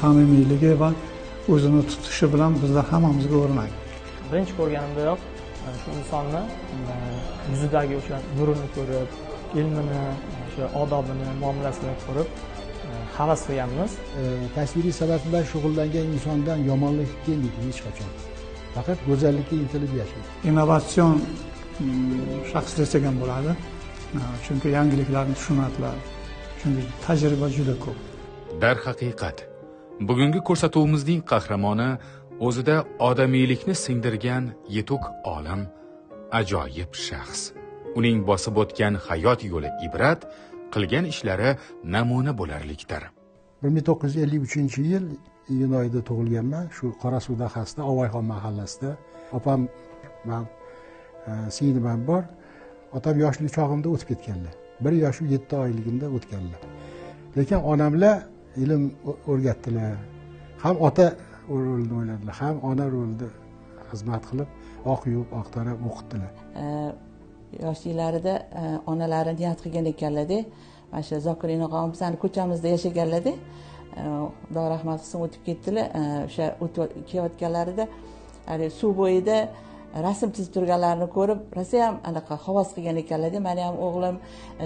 samimiyligi va o'zini tutishi bilan bizlar hammamizga o'rnak. Birinchi ko'rganimdayoq shu insonni yuzidagi o'sha nurini ko'rib, ilmini, o'sha odobini, muomalasini ko'rib havas qilganmiz. Tasviriy san'at bilan shug'ullangan insondan yomonlik kelmaydi hech qachon. Faqat go'zallikka intilib yashaydi. Innovatsion shaxs desak ham bo'ladi. Chunki yangiliklarni tushunadilar. Chunki tajriba juda ko'p. Darhaqiqat, bugungi ko'rsatuvimizning qahramoni o'zida odamiylikni singdirgan yetuk olim, ajoyib shaxs. Uning bosib o'tgan hayot yo'li ibrat, qilgan ishlari namuna bo'larlikdir. 1953-yil iyun oyida tug'ilganman, shu Qorasuv dahasida, Ovoyxon mahallasida. Opam men singlim bor. Otam yoshlik chog'imda o'tib ketganlar. 1 yosh 7 oyligimda o'tganlar. Lekin onamlar ilm o'rgatdilar. Ham ota rolini o'yladilar, ham ona rolida xizmat qilib, oq yuvib, oq tarab o'qitdilar. Yoshliklarida onalari niyat qilgan ekanlar-da. Mana shu Zokir inog'am bizning ko'chamizda yashaganlar-da. Xudo rahmat qilsin, o'tib ketdilar. O'sha kelayotganlarida suv bo'yida rasm chizib turganlarini ko'rib, rosa ham anaqa havas qilgan ekanlar-da. Meni ham o'g'lim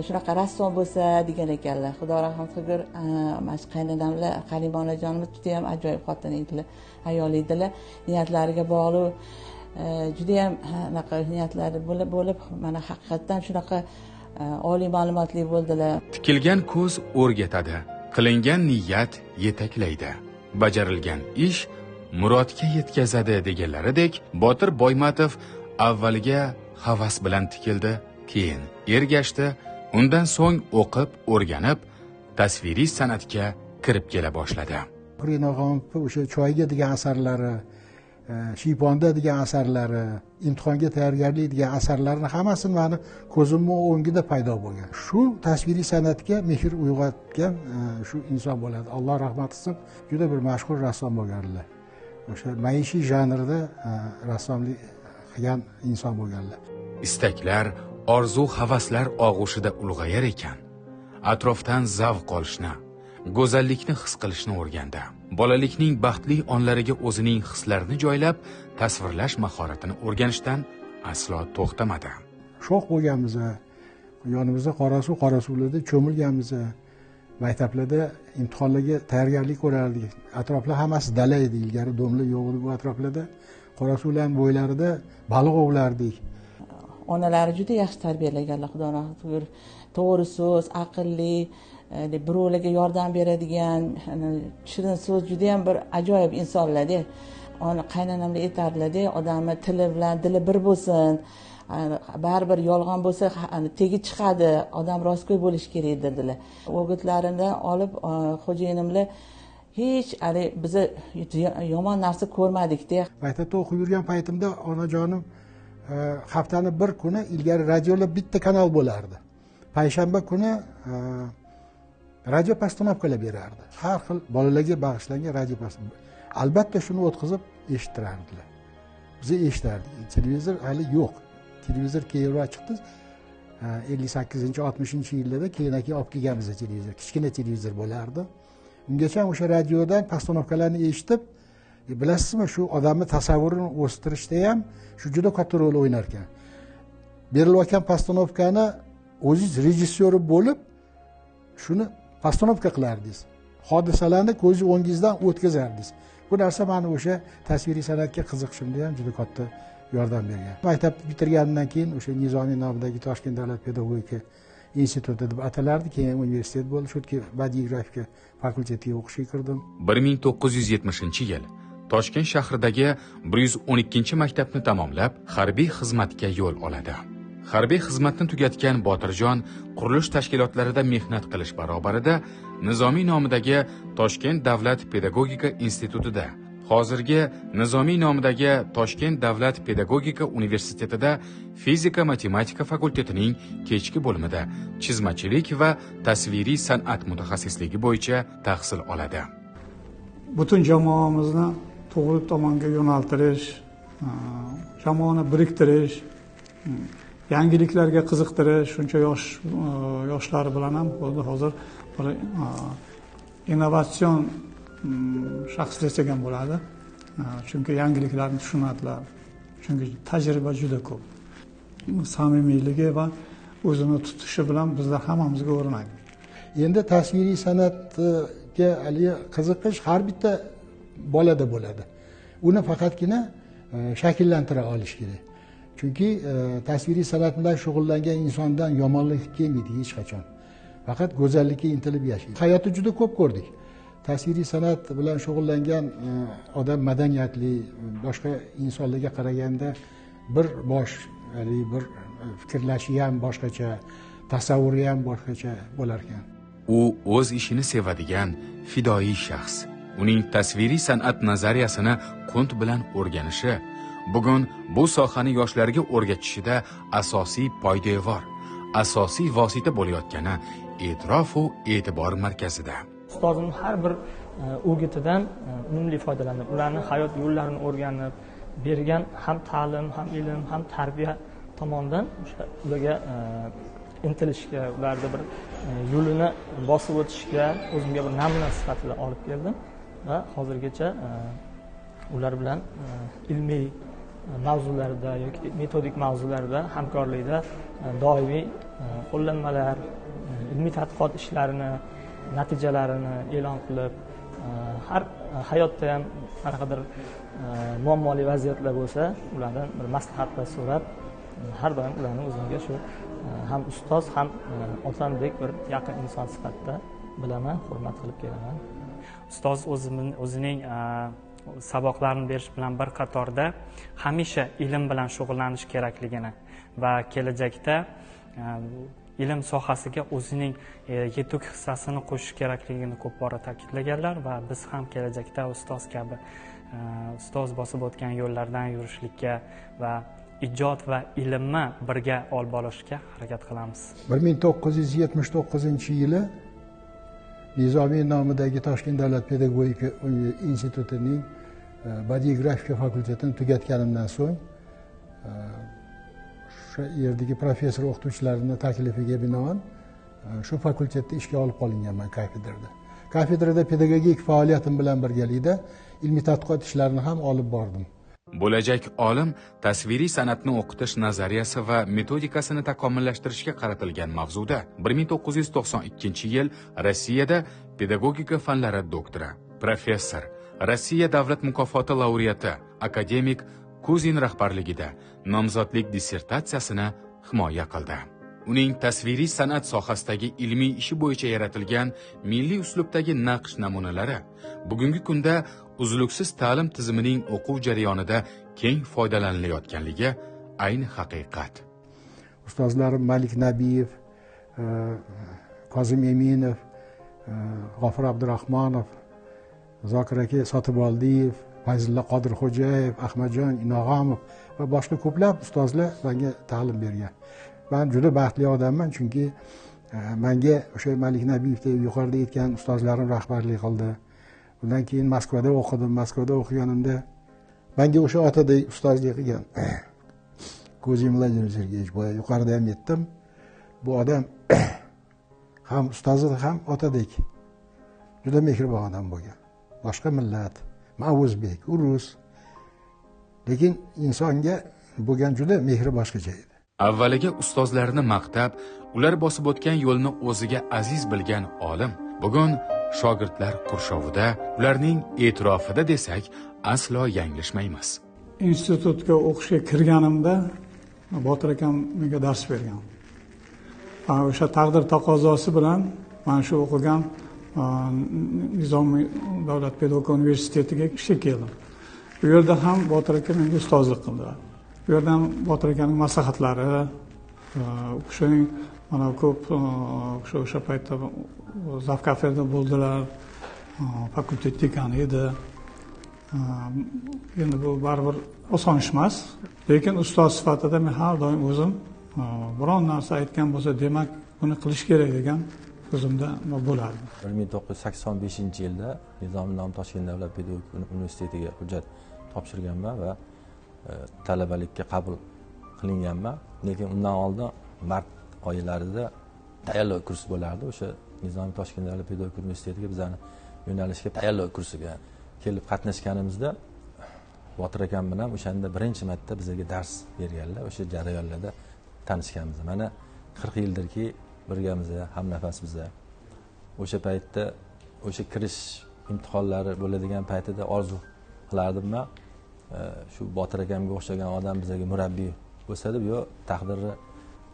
shunaqa rassom bo'lsa degan ekanlar. Xudo rahmat qilgur, mana shu qaynonamlar, Halima onajonimiz juda ham ajoyib xotin edilar, ayol edilar. Niyatlariga bog'liq juda ham anaqa niyatlari bo'lib, mana haqiqatan shunaqa oliy ma'lumotli bo'ldilar. Tikilgan ko'z o'rgatadi, qilingan niyat yetaklaydi, bajarilgan ish murodga yetkazadi deganlaridek, Botir Boymatov avvaliga havas bilan tikildi, keyin ergashdi, undan so'ng o'qib, o'rganib, tasviriy san'atga kirib kela boshladi. Rinog'omovning o'sha Choyga degan asarlari, Shiyponda degan asarlari, imtihonga tayyorgarlik degan asarlarning hammasi meni ko'zimning o'ngida paydo bo'lgan. Shu tasviriy san'atga mehr uyg'otgan shu inson bo'ladi. Alloh rahmat qilsin, juda bir mashhur rassom bo'lganlar. O'sha maishiy janrda rassomlik qilgan inson bo'lganlar. Istaklar, orzu, havaslar og'ushida ulg'ayar ekan, atrofdan zavq olishni, go'zallikni his qilishni o'rgandi. Bolalikning baxtli onlariga o'zining hislarini joylab, tasvirlash mahoratini o'rganishdan aslo to'xtamadi. Sho'x bo'lganmiz, yonimizda Qorasuvlarda cho'milganmiz. Maktablarda imtihonlarga tayyorgarlik ko'rardik. Atroflar hammasi dala edi, ilgari domla yo'q edi bu atroflarda. Qorasuvlarning bo'ylarida baliq ovlardik. Onalari juda yaxshi tarbiyalaganlar, Xudo rahmat qilsin. To'g'ri so'z, aqlli, birovlarga yordam beradigan, shirin so'z, juda ham bir ajoyib insonlar-da. Ona qaynonamlar aytardilar-da, odamning tili bilan dili bir bo'lsin. Baribir yolg'on bo'lsa tegi chiqadi, odam rostgo'y bo'lish kerak dedilar. O'gitlarini olib xo'jayinimlar hech bizni yomon narsa ko'rmadik-da. Maktabda o'qib yurgan paytimda onajonim haftani bir kuni ilgari radioda bitta kanal bo'lardi. Payshanba kuni radio postanovkalar berardi. Har xil bolalarga bag'ishlangan radio postanovka. Albatta shuni o'tkazib eshittirardilar. Biz eshitardik. Televizor hali yo'q. Televizor keyinroq chiqdi. 58-60-yillarda keyin olib kelganmiz televizor. Kichkina televizor bo'lardi. Ungacha o'sha radiodan postanovkalarni eshitib, bilasizmi, shu odamning tasavvurini o'stirishda ham shu juda katta rol o'ynar ekan. Berilayotgan postanovkani o'zingiz rejissyori bo'lib, shuni postanovka qilardingiz. Hodisalarni ko'z o'ngingizdan o'tkazardingiz. Bu narsa meni o'sha tasviriy san'atga qiziqishimda ham juda katta yordam bergan. Maktabni bitirganimdan keyin o'sha Nizomiy nomidagi Toshkent davlat pedagogika instituti deb atalardi, keyin universitet bo'ldi. Shu yerga badiiy grafika fakultetiga o'qishga kirdim. 1970-yil Toshkent shahridagi 112-maktabni tamomlab, harbiy xizmatga yo'l oladi. Harbiy xizmatni tugatgan Botirjon qurilish tashkilotlarida mehnat qilish barobarida Nizomiy nomidagi Toshkent davlat pedagogika institutida, hozirgi Nizomiy nomidagi Toshkent davlat pedagogika universitetida fizika matematika fakultetining kechki bo'limida chizmachilik va tasviriy san'at mutaxassisligi bo'yicha tahsil oladi. Butun jamoamizni to'g'ri tomonga yo'naltirish, jamoani biriktirish, yangiliklarga qiziqtirish, shuncha yoshlar bilan ham hozir innovatsion shaxsli degan bo'ladi. Chunki yangiliklarni tushunadilar. Chunki tajriba juda ko'p. Samimiyligi va o'zini tutishi bilan bizlar hammamizga o'rnak. Endi tasviriy san'atga haligi qiziqish har bitta bolada bo'ladi. Uni faqatgina shakllantira olish kerak. Chunki tasviriy san'at bilan shug'ullangan insondan yomonlik kelmaydi hech qachon. Faqat go'zallikka intilib yashaydi. Hayotda juda ko'p ko'rdik. Tasviriy san'at bilan shug'ullangan odam madaniyatli, boshqa insonlarga qaraganda bir bir fikrlashi ham boshqacha, tasavvuri ham boshqacha bo'lar ekan. U o'z ishini sevadigan fidoyi shaxs. Uning tasviriy san'at nazariyasini qunt bilan o'rganishi bugun bu sohani yoshlarga o'rgatishida asosiy poydevor, asosiy vosita bo'layotgani e'tirof va e'tibor markazida. Ustozim har bir o'gitidan unumli foydalanib, ularning hayot yo'llarini o'rganib bergan ham ta'lim, ham ilm, ham tarbiya tomonidan ularga intilishga, ularni bir yo'lini bosib o'tishga o'zimga bir namuna sifatida olib keldim va hozirgacha ular bilan ilmiy mavzularda yoki metodik mavzularda hamkorlikda doimiy qo'llanmalar, ilmiy tadqiqot ishlarini, natijalarini e'lon qilib, har hayotda ham qanaqadir muammoli vaziyatlar bo'lsa, ulardan bir maslahatlar so'rab, har doim ularni o'zimga shu ham ustoz, ham otandek bir yaqin inson sifatida bilaman, hurmat qilib kelaman. Ustoz o'zining saboqlarini berish bilan bir qatorda hamisha ilm bilan shug'ullanish kerakligini va kelajakda ilm sohasiga o'zining yetuk hissasini qo'shish kerakligini ko'p bora ta'kidlaganlar va biz ham kelajakda ustoz kabi ustoz bosib o'tgan yo'llardan yurishlikka va ijod va ilmni birga olib borishga harakat qilamiz. 1979-yili Nizomiy nomidagi Toshkent davlat pedagogika institutining badiiy grafika fakultetini tugatganimdan so'ng o'sha yerdagi professor o'qituvchilarini taklifiga binoan shu fakultetda ishga olib qolinganman kafedrada. Kafedrada pedagogik faoliyatim bilan birgalikda ilmiy tadqiqot ishlarini ham olib bordim. Bo'lajak olim tasviriy san'atni o'qitish nazariyasi va metodikasini takomillashtirishga qaratilgan mavzuda 1992-yil Rossiyada pedagogika fanlari doktori, professor, Rossiya davlat mukofoti laureati, akademik Kuzin rahbarligida nomzodlik dissertatsiyasini himoya qildi. Uning tasviriy san'at sohasidagi ilmiy ishi bo'yicha yaratilgan milliy uslubdagi naqsh namunalari bugungi kunda uzluksiz ta'lim tizimining o'quv jarayonida keng foydalanilayotganligi ayni haqiqat. Ustozlarim Malik Nabiyev, Kozim Eminov, G'ofur Abdurahmonov, Zokir aka Sotiboldiyev, Fayzulla Qodirxo'jayev, Ahmadjon Inog'omov va boshqa ko'plab ustozlar menga ta'lim bergan. Men juda baxtli odamman, chunki menga o'sha Malik Nabiyevdek yuqorida aytgan ustozlarim rahbarlik qildi. Undan keyin Moskvada o'qidim. Moskvada o'qiganimda menga o'sha otadek ustozlik qilgan Kuzin Vladimir Sergeyevich, boya yuqorida ham aytdim. Bu odam ham ustozi ham otadek juda mehribon odam bo'lgan. Boshqa millat, men o'zbek, u rus. Lekin insonga bo'lgan juda mehri boshqacha edi. Avvaliga ustozlarini maqtab, ular bosib o'tgan yo'lni o'ziga aziz bilgan olim bugun shogirdlar qurshovida, ularning e'tirofida desak, aslo yanglishmaymiz. Institutga o'qishga kirganimda Botir akam menga dars bergan. O'sha taqdir taqozosi bilan men shu o'qigan Nizomiy davlat pedagogika universitetiga ishga keldim. Bu yerda ham Botir aka menga ustozlik qildilar. Bu yerda ham Botir akaning maslahatlari, o'shaning mana ko'p o'sha paytda Zav kafeda bo'ldilar, fakultet dekani edi. Endi bu baribir oson ish emas, lekin ustoz sifatida men har doim o'zim biron narsa aytgan bo'lsa, demak, buni qilish kerak degan o'zimda bo'lardi. 1985-yilda Nizomiy nomidagi Toshkent davlat pedagogika universitetiga hujjat topshirganman va talabalikka qabul qilinganman. Lekin undan oldin mart oylarida tayyorlov kursi bo'lardi. O'sha Nizomiy Toshkent davlat pedagogika universitetiga bizani yo'nalishga tayyorlov kursiga kelib qatnashganimizda Botir akam bilan o'shanda birinchi marta bizga dars berganlar, o'sha jarayonlarda tanishganmiz. Mana 40 yildirki birgamiz, ham nafasmiz. O'sha paytda o'sha kirish imtihonlari bo'ladigan paytida orzu qilardim-man. Shu Botir akamga o'xshagan odam bizga murabbiy bo'lsa deb, yo taqdiri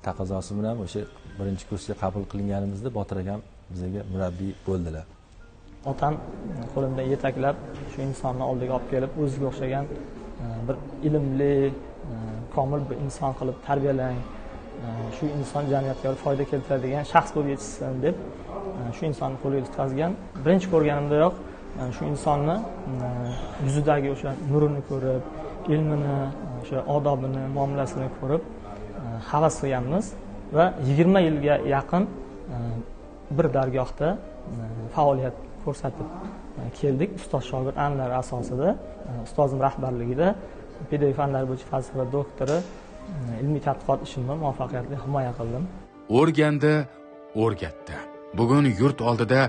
taqozosi bilan o'sha birinchi kursga qabul qilinganimizda Botir akam bizga murabbiy bo'ldilar. Otam qo'limdan yetaklab shu insonni oldiga olib kelib, o'ziga o'xshagan bir ilmli, komil bir inson qilib tarbiyalang, shu inson jamiyatga foyda keltiradigan shaxs bo'lib yetishsin deb shu insonni qo'liga tutkazgan. Birinchi ko'rganimdayoq shu insonni yuzidagi o'sha nurini ko'rib, ilmini, o'sha odobini, muomalasini ko'rib havas qilganmiz va 20 yilga yaqin bir dargohda faoliyat ko'rsatib keldik. Ustoz shogird an'analar asosida ustozim rahbarligida pedagogik fanlar bo'yicha falsafa doktori ilmiy tadqiqot ishimni muvaffaqiyatli himoya qildim. O'rgandi, o'rgatdi. Bugun yurt oldida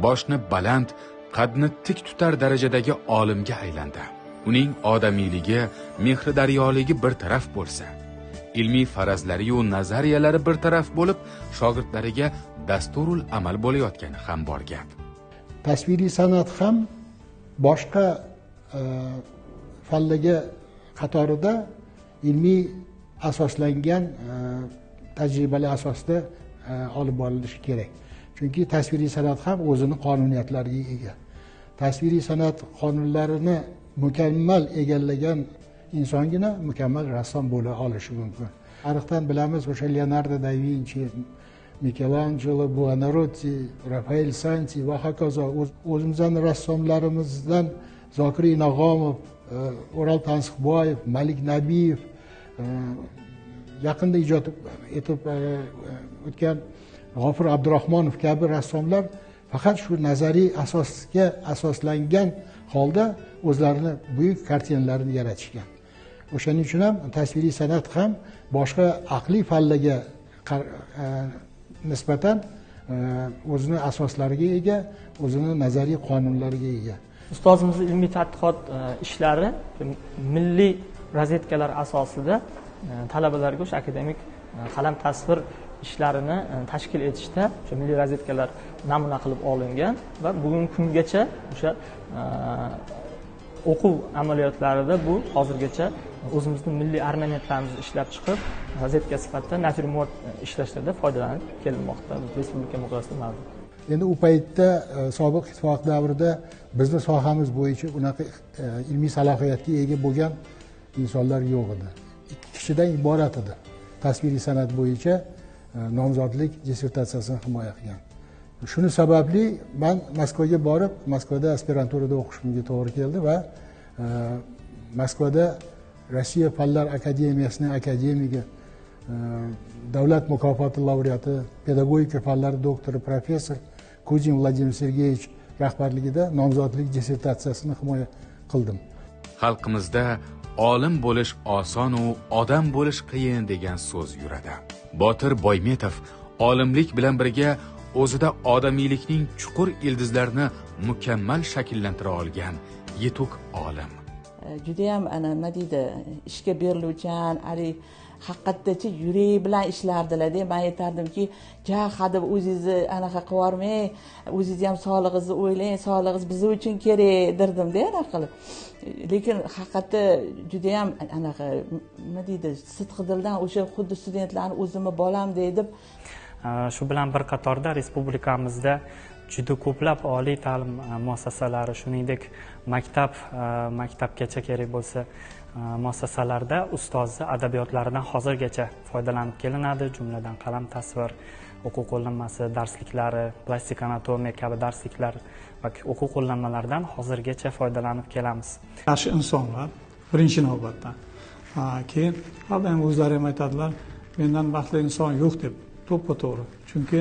boshni baland, qadni tik tutar darajadagi olimga aylandi. Uning odamiyligi, mehri daryoligi bir taraf bo'lsa, ilmiy farazlari va nazariyalari bir taraf bo'lib, shogirdlariga dasturul amal bo'layotgani ham bor gap. Tasviriy san'at ham boshqa fanlarga qatorida ilmiy asoslangan tajribalar asosida olib borilishi kerak. Chunki tasviriy san'at ham o'zini qonuniyatlariga ega. Tasviriy san'at qonunlarini mukammal egallagan insongina mukammal rassom bo'la olishi mumkin. Tarixdan bilamiz, o'sha Leonardo da Vinci, Michelangelo, Buonarroti, Rafael Santi va hokazo o'zimizning rassomlarimizdan Zokir Inog'omov, O'ral Tansiqboyev, Malik Nabiyev, yaqinda ijod etib o'tgan G'ofir Abdurahmonov kabi rassomlar faqat shu nazariy asosga asoslangan holda o'zlarini buyuk kartinalarini yaratishgan. O'shaning uchun ham tasviriy san'at ham boshqa aqliy fanlarga nisbatan o'zini asoslariga ega, o'zini nazariy qonunlariga ega. Ustozimizning ilmiy tadqiqot ishlari milliy rozetkalar asosida talabalarga o'sha akademik qalam tasvir ishlarini tashkil etishda o'sha milliy rozetkalar namuna qilib olingan va bugungi kungacha o'sha o'quv amaliyotlarida bu hozirgacha o'zimizning milliy ornamentlarimizni ishlab chiqib rozetka sifatida naturmort ishlashlarda foydalanib kelinmoqda. Respublika miqyosida mavjud. Endi u paytda sobiq ittifoq davrida bizning sohamiz bo'yicha unaqa ilmiy salohiyatga ega bo'lgan insonlar yo'q edi. 2 kishidan iborat edi. Tasviriy san'at bo'yicha nomzodlik dissertatsiyasini himoya qilgan. Shuni sababli men Moskvaga borib, Moskvada aspiranturada o'qishimga to'g'ri keldi va Moskvada Rossiya Fanlar akademiyasining akademigi, davlat mukofoti laureati, pedagogika fanlari doktori professor Kuzin Vladimir Sergeyevich rahbarligida nomzodlik dissertatsiyasini himoya qildim. Xalqimizda olim bo'lish oson u odam bo'lish qiyin degan so'z yuradi. Botir Boymetov olimlik bilan birga o'zida odamiylikning chuqur ildizlarini mukammal shakllantira olgan yetuk olim. Juda ham nima deydi, ishga beriluvchan, haqiqatdachi yurak bilan ishlardilar-da. Men aytardimki, "Ja, hadeb o'zingizni anaqa qilib yormang, o'zingizni ham sog'lig'ingizni o'ylang, sog'lig'ingiz biz uchun kerak" derdim-da, anaqa qilib. Lekin haqiqatda juda ham anaqa nima deydi, sidqi dildan o'sha xuddi studentlarni o'zimni bolam deb. Shu bilan bir qatorda respublikamizda juda ko'plab oliy ta'lim muassasalari, shuningdek maktabgacha kerak bo'lsa muassasalarda ustozni adabiyotlaridan hozirgacha foydalanib kelinadi, jumladan qalam tasvir, o'quv qo'llanmasi darsliklari, plastik anatomiya kabi darsliklar va o'quv qo'llanmalaridan hozirgacha foydalanib kelamiz. Yaxshi insonlar birinchi navbatda. Keyin ham o'zlari ham aytadilar, mendan baxtli inson yo'q deb. To'ppa-to'g'ri. Chunki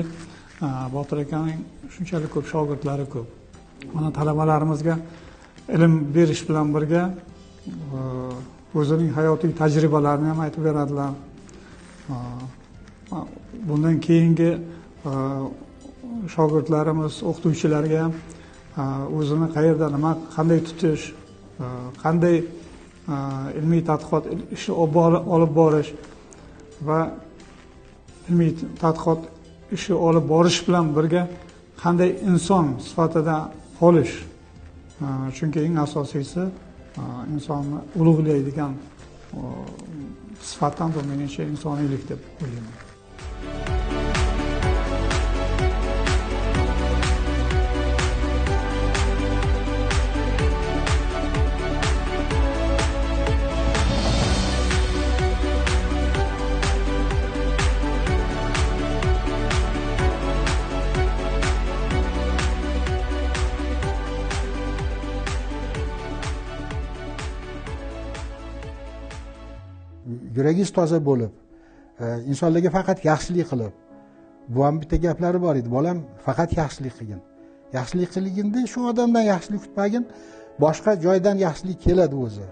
Botir akaning shunchalik ko'p shogirdlari ko'p. Mana talabalarimizga ilm berish bilan birga o'zining hayotiy tajribalarini ham aytib beradilar. Bundan keyingi shogirdlarimiz, o'qituvchilarga ham o'zini qayerda nima qanday tutish, qanday ilmiy tadqiqot ishi olib borish va ilmiy tadqiqot ishi olib borish bilan birga qanday inson sifatida qolish. Chunki eng asosiysi insonni ulug'laydigan sifatdan bu menimcha insoniylik deb o'ylayman. Yuragingiz toza bo'lib, insonlarga faqat yaxshilik qilib, bu ham bitta gaplari bor edi. Bolam faqat yaxshilik qilgin. Yaxshilik qilganda shu odamdan yaxshilik kutmagin, boshqa joydan yaxshilik keladi o'zi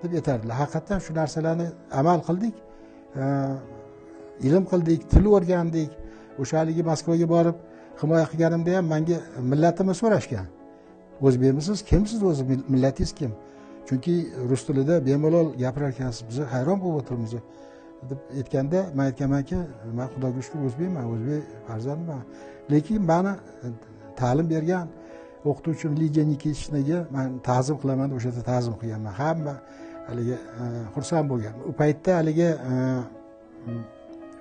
deb aytardilar. Haqiqatan shu narsalarni amal qildik. Ilm qildik, til o'rgandik. O'sha haligi Moskvaga borib himoya qilganimda ham menga millatimni so'rashgan. O'zbekmisiz? Kimsiz o'zi? Millatingiz kim? Chunki rus tilida bemalol gapirar ekansiz, biz hayron bo'lib o'tiribmiz deb aytganda men aytganmanki, men Xudoga shukr o'zbekman, o'zbek farzandman. Lekin meni ta'lim bergan o'qituvchim Lidiya Nikitishnaga men ta'zim qilaman, o'sha yerda ta'zim qilganman. Hamma haligi xursand bo'lgan. U paytda haligi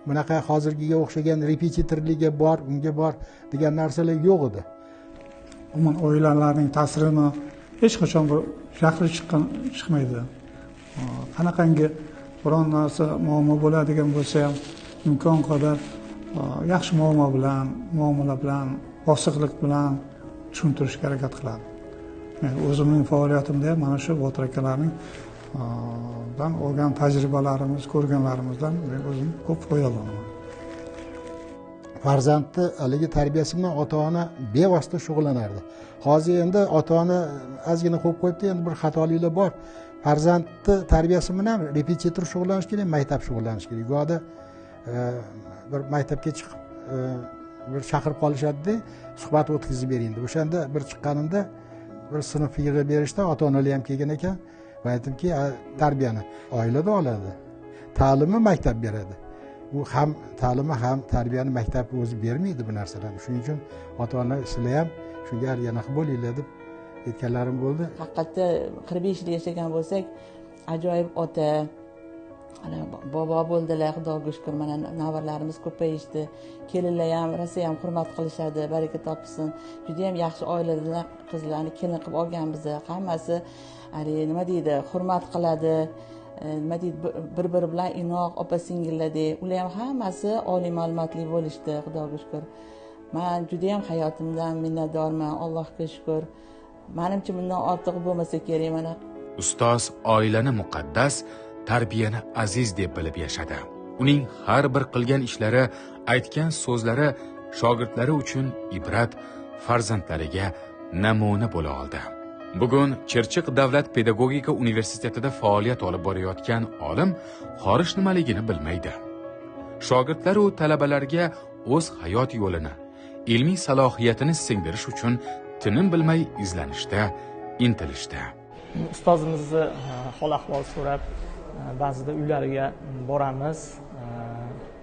bunaqa hozirgiga o'xshagan repetitorligiga bor, unga bor degan narsalar yo'q edi. Umuman oilalarning ta'sirini hech qachon bir jahli chiqmaydi. Qanaqangi biron narsa muammo bo'ladigan bo'lsa ham imkon qadar yaxshi muomala bilan, bosiqlik bilan tushuntirishga harakat qiladi. Men o'zimning faoliyatimda ham mana shu Botir akalarning dan olgan tajribalarimiz, ko'rganlarimizdan men o'zim ko'p foydalanaman. Farzandni haligi tarbiyasi bilan ota-ona bevosita shug'ullanardi. Hozir endi ota-ona ozgina qo'yib qo'yibdi, endi bir xatoliklar bor. Farzandni tarbiyasi bilan repetitor shug'ullanish kerak, maktab shug'ullanish kerak. Go'da bir maktabga chiqib bir chaqirib qolishadi-da, suhbat o'tkazib bering deb. O'shanda bir chiqqanimda bir sinf yig'ib berishda ota-onalar ham kelgan ekan. Va aytdimki, tarbiyani oilada oladi. Ta'limni maktab beradi. Bu ham ta'limi ham tarbiyani maktab o'zi bermaydi bu narsalarni. Shuning uchun ota-ona sizlar ham shunga yana bo'linglar deb aytganlarim bo'ldi. Haqiqatda 45 yil yashagan bo'lsak, ajoyib ota, bobo bo'ldilar, Xudoga shukr. Mana navaralarimiz ko'payishdi. Kelinlar ham, rosa ham hurmat qilishadi, baraka topsin. Juda ham yaxshi oiladan qizlarni kelin qilib olganmiz. Hammasi nima deydi, hurmat qiladi. Nima deydi, bir-biri bilan inoq opa-singillardek. Ular ham hammasi oliy ma'lumotli bo'lishdi, Xudoga shukr. Men juda ham hayotimdan minnatdorman, Allohga shukr. Menimcha bundan ortiq bo'lmasa kerak mana. Ustoz oilani muqaddas, tarbiyani aziz deb bilib yashadi. Uning har bir qilgan ishlari, aytgan so'zlari shogirdlari uchun ibrat, farzandlariga namuna bo'la oldi. Bugun Chirchiq davlat pedagogika universitetida faoliyat olib borayotgan olim xorish nimaligini bilmaydi. Shogirdlar va talabalarga o'z hayot yo'lini, ilmiy salohiyatini singdirish uchun tinim bilmay izlanishda, intilishda. Ustozimizni hol ahvol so'rab, ba'zida uylariga boramiz.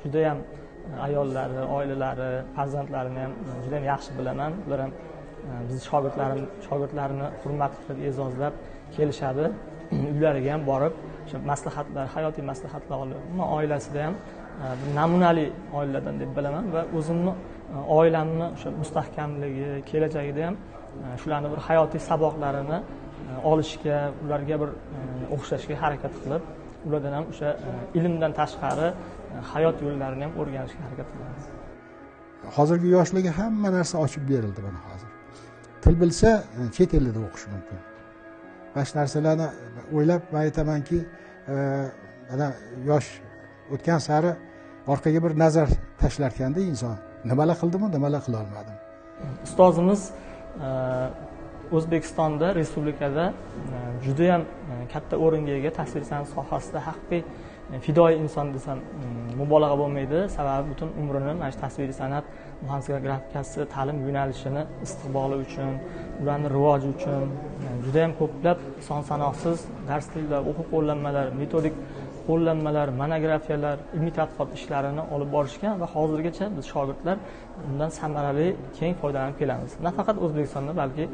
Juda ham ayollari, oilalari, farzandlarini ham juda ham yaxshi bilaman. Ular ham biz shogirdlarini hurmat qilib, e'zozlab kelishadi. Uylariga ham borib, o'sha maslahatlar, hayotiy maslahatlar olib, umuman oilasida ham namunali oiladan deb bilaman va o'zimni oilamni o'sha mustahkamligi, kelajagida ham shularni bir hayotiy saboqlarini olishga, ularga bir o'xshashga harakat qilib, ulardan ham o'sha ilmdan tashqari hayot yo'llarini ham o'rganishga harakat qilamiz. Hozirgi yoshlarga hamma narsa ochib berildi mana hozir. Til bilsa, chet elda o'qish mumkin. Bosh narsalarni o'ylab men aytamanki, mana yosh o'tgan sari orqaga bir nazar tashlar ekanda inson. Nimalar qildimmi, nimalar qila olmadim. Ustozimiz O'zbekistonda, respublikada judayam katta o'ringa ega tasvir san'at sohasida haqiqiy fidoyi inson desam mubolag'a bo'lmaydi. Sababi butun umrini mana shu tasviriy san'at, muhandislik grafikasi ta'lim yo'nalishini istiqboli uchun, ularning rivoji uchun judayam ko'plab son sanoqsiz dars tilida o'quv qo'llanmalar, metodik qo'llanmalar, monografiyalar, ilmiy tadqiqot ishlarini olib borishgan va hozirgacha biz shogirdlar undan samarali keng foydalanib kelamiz. Nafaqat O'zbekistonda, balki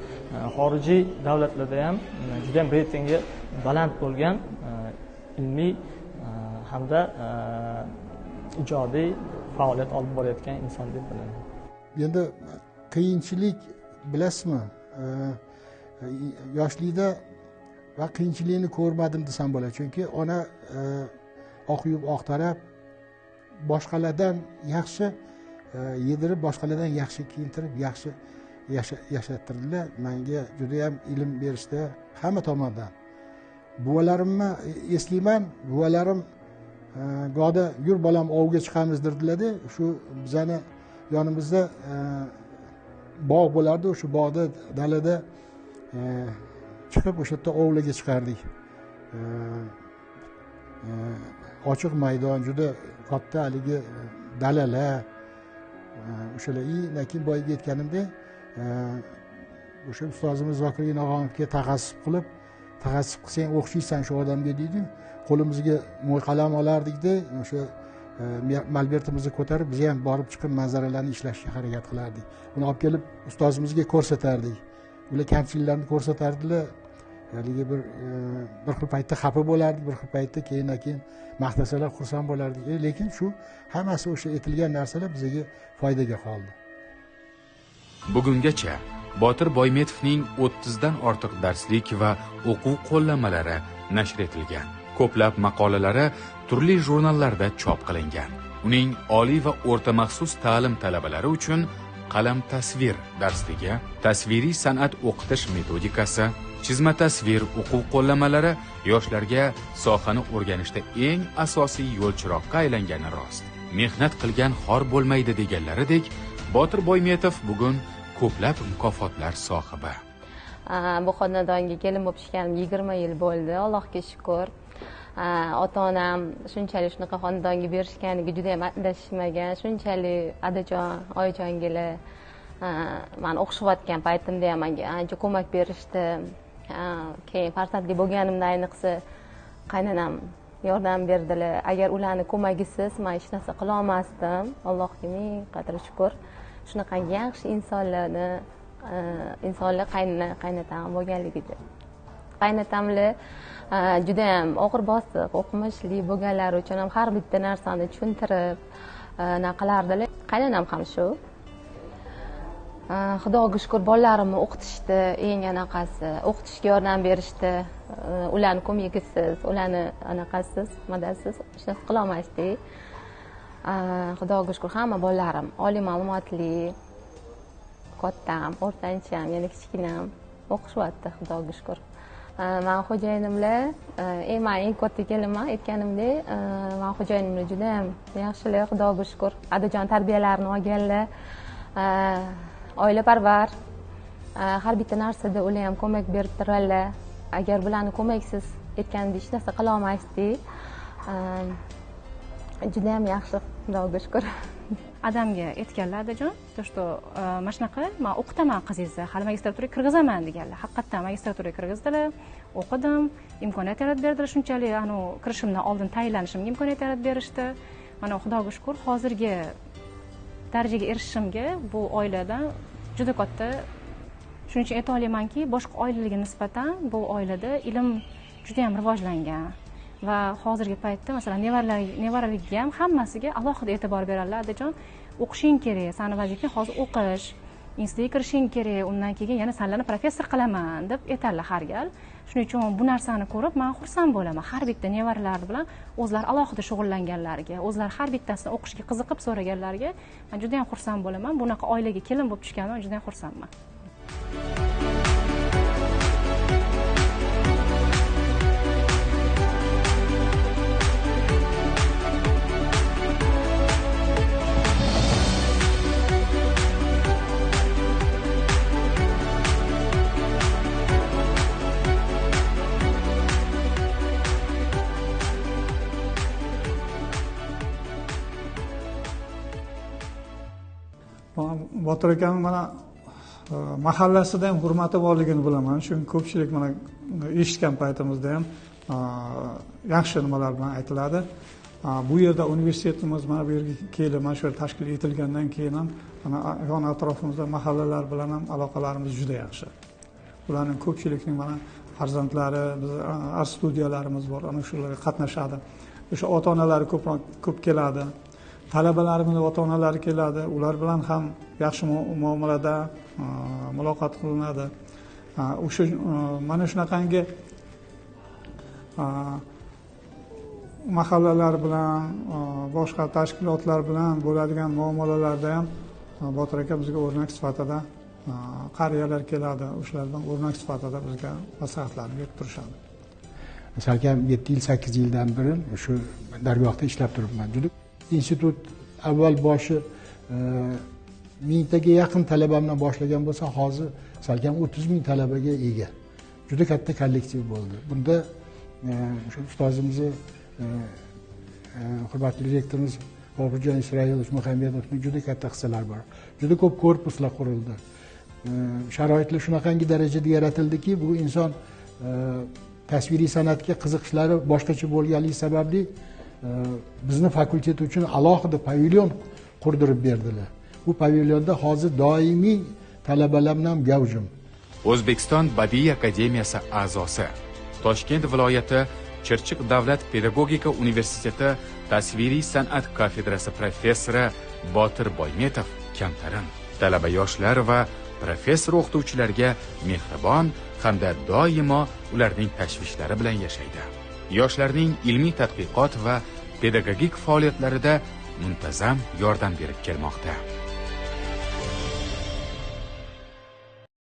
xorijiy davlatlarda ham juda ham reytingi baland bo'lgan ilmiy hamda ijodiy faoliyat olib borayotgan inson deb bilaman. Endi qiyinchilik bilasizmi? Yoshlikda va qiyinchilikni ko'rmadim desam bo'ladi. Chunki ona oq yub oq tarab boshqalardan yaxshi yedirib, boshqalardan yaxshi kiyintirib, yaxshi yashattirdilar. Menga juda ham ilm berishdi hamma tomondan. Buvalarimni eslayman, buvalarim go'da yur bolam ovga chiqamiz derdilar-da. Shu bizani yonimizda bog' bo'lardi, o'sha bog'da dalada chiqib o'sha yerda ovlarga chiqardik. Ochiq maydon, juda katta haligi dalalar. O'shalar lekin boyga yetganimda o'sha ustozimiz Zokir Inoxonovga taqassub qilsang o'xshaysan shu odamga deydi. Qo'limizga mo'y qalam olardik-da, o'sha malbertimizni ko'tarib biz ham borib chiqib manzaralarni ishlashga harakat qilardik. Uni olib kelib ustozimizga ko'rsatardik. Ular kamchiliklarni ko'rsatardilar. Haligi bir xil paytda xafa bo'lardik, bir xil paytda keyin maqtasalar xursand bo'lardik. Lekin shu hammasi o'sha etilgan narsalar bizga foydaga qoldi. Bugungacha Botir Boymetovning 30 dan ortiq darslik va o'quv qo'llanmalari nashr etilgan. Ko'plab maqolalari turli jurnallarda chop qilingan. Uning oliy va o'rta maxsus ta'lim talabalari uchun qalam tasvir darsligi, tasviriy san'at o'qitish metodikasi, chizma tasvir o'quv qo'llanmalari yoshlarga sohani o'rganishda eng asosiy yo'lchiroqqa aylangani rost. Mehnat qilgan xor bo'lmaydi deganlaridek, Botir Boymetov bugun ko'plab mukofotlar sohibi. Bu xonadonga kelin bo'lib chiqqanim 20 yil bo'ldi, Allohga shukr. Ota-onam shunchalik shunaqa xonadonga berishganiga juda ham adashmagan. Shunchalik adajon, oyijongilar men o'qishayotgan paytimda ham menga ancha ko'mak berishdi. Keyin farzandli bo'lganimda ayniqsa qaynonam yordam berdilar. Agar ularning ko'magisiz men hech narsa qila olmasdim. Allohga ming qadri shukr. Shunaqa yaxshi insonlar qaynatam bo'lganligida. Qaynatamlar juda ham og'ir bosiq, o'qimishli bo'lganlari uchun ham har bitta narsani tushuntirib qilardilar. Qaynonam ham shu. Xudoga shukr, bolalarimni o'qitishdi, eng anaqasi, o'qitishga yordam berishdi. Ularni ko'magisiz, ularni anaqasiz, madadsiz hech narsa qila olmasdik. Xudoga shukr, hamma bolalarim oliy ma'lumotli, kattam, o'rtancham, yana kichkinam o'qishyapti, xudoga shukr. Men xo'jayinimlar, men eng katta kelinman aytganimdek, men xo'jayinimlar juda ham yaxshilar, xudoga shukr. Adajon tarbiyalarini olganlar, oilaparvar. Har bitta narsada ular ham ko'mak berib turadilar. Agar bularni ko'maksiz aytganimdek hech narsa qila olmasdik. Juda ham yaxshi, xudoga shukr. Adamga aytganlar, adajon, to что mana shunaqa men o'qitaman qizingizni, hali magistraturaga kirgizaman deganlar. Haqiqatdan magistraturaga kirgizdilar, o'qidim, imkoniyat yaratib berdilar. Shunchalik kirishimdan oldin tayinlanishimga imkoniyat yaratib berishdi. Mana xudoga shukr, hozirgi darajaga erishishimga bu oiladan juda katta, shuning uchun ayta olamanki, boshqa oilalarga nisbatan bu oilada ilm juda ham rivojlangan. Va hozirgi paytda masalan nevaraligiga ham hammasiga alohida e'tibor beradilar. Adajon, o'qishing kerak, seni vazifang hozir o'qish, institutga kirishing kerak, undan keyin yana senlarni professor qilaman deb aytadilar har gal. Shuning uchun bu narsani ko'rib men xursand bo'laman. Har bitta nevaralar bilan o'zlari alohida shug'ullanganlarga, o'zlari har bittasini o'qishga qiziqib so'raganlarga men juda ham xursand bo'laman. Bunaqa oilaga kelin bo'lib tushganimdan juda ham xursandman. Botir akam mana mahallasida ham hurmati borligini bilaman. Chunki ko'pchilik mana eshitgan paytimizda ham yaxshi nimalar bilan aytiladi. Bu yerda universitetimiz mana bu yerga kelib, mana shu tashkil etilgandan keyin ham mana yon atrofimizda mahallalar bilan ham aloqalarimiz juda yaxshi. Ularning ko'pchilikning mana farzandlari, biz art studiyalarimiz bor, ana shularga qatnashadi. O'sha ota-onalari ko'p keladi. Talabalarimiz ota-onalari keladi. Ular bilan ham yaxshi muomalada muloqot qilinadi. O'sha mana shunaqangi mahallalar bilan, boshqa tashkilotlar bilan bo'ladigan muomalalarda ham Botir aka bizga o'rnak sifatida qariyalar keladi, o'shalardan o'rnak sifatida bizga maslahatlarni berib turishadi. Masalan, 7 yil, 8 yildan beri shu dargohda ishlab turibman. Juda institut avval boshi 1000 taga yaqin talaba bilan boshlagan bo'lsa, hozir salkam 30 ming talabaga ega. Juda katta kollektiv bo'ldi. Bunda o'sha ustozimizni hurmatli rektorimiz Bobirjon Isroilovich Muhammadovning juda katta hissalari bor. Juda ko'p korpuslar qurildi. Sharoitlar shunaqangi darajada yaratildiki, bu inson tasviriy san'atga qiziqishlari boshqacha bo'lganligi sababli bizni fakultet uchun alohida pavilyon qurdirib berdilar. Bu pavilyonda hozir doimiy talabalar bilan gavjum. O'zbekiston Badiiy akademiyasi a'zosi, Toshkent viloyati Chirchiq davlat pedagogika universiteti tasviriy san'at kafedrasi professori Botir Boymetov kamtarin, talaba yoshlar va professor o'qituvchilarga mehribon hamda doimo ularning tashvishlari bilan yashaydi. Yoshlarning ilmiy tadqiqot va pedagogik faoliyatlarida muntazam yordam berib kelmoqda.